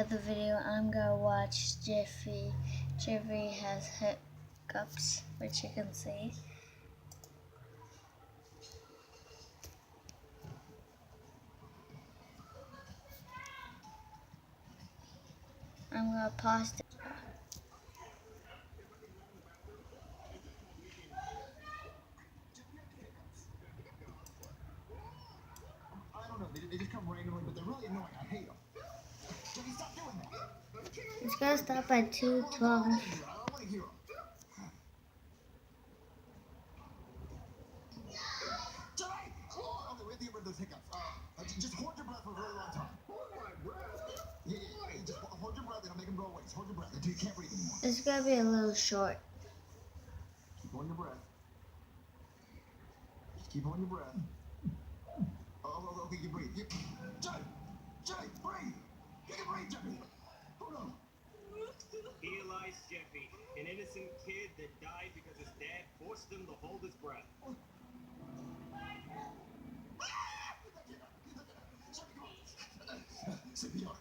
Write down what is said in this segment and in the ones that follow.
another video. I'm gonna watch Jeffy. Jeffy has hiccups, which you can see. I'm gonna pause it. I don't know, they just come randomly, but they're really annoying. I hate them. Jimmy, stop doing that. It's gonna stop at 2:12. I don't want to hear them. Jimmy! Okay, we have to get rid of those hiccups. Just hold your breath for a very long time. Hold my breath? Yeah. Just hold your breath. It'll make them go away. Just hold your breath until you can't breathe anymore. It's gonna be a little short. Keep holding your breath. Just keep holding your breath. Oh, okay, you breathe. Jimmy, breathe. You can breathe, Jimmy. Hold on. Here lies Jeffy, an innocent kid that died because his dad forced him to hold his breath. CPR.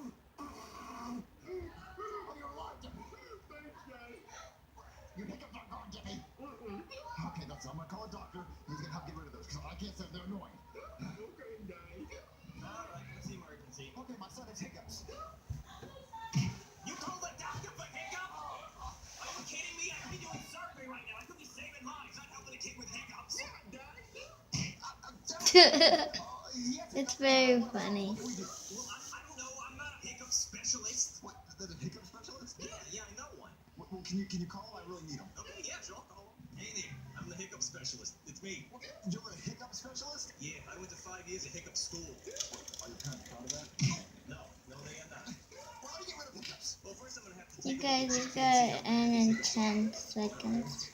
Oh, you're alive, Jimmy. Thanks, Daddy. Your hiccups aren't gone, Jimmy. Okay, that's it. I'm gonna call a doctor. He's gonna help get rid of those because I can't say they're annoying. Okay, Daddy. All right, what's the emergency? Okay, my son has hiccups. You told the doctor for hiccups? Are you kidding me? I could be doing surgery right now. I could be saving lives, not helping a kid with hiccups. Yeah, Daddy. It's very funny. Well, I don't know. I'm not a hiccup specialist. What? There's a hiccup specialist? Yeah, I know one. Well, can you call him? I really need him. Okay, yeah, sure, I'll call him. Hey there, I'm the hiccup specialist. It's me. You're a hiccup specialist? Yeah, I went to 5 years of hiccup school. Are your parents proud of that? No, they are not. Well, how do you get rid of hiccups? Well, first I'm gonna have to You take a look guys, at it's gonna end in 10 seconds.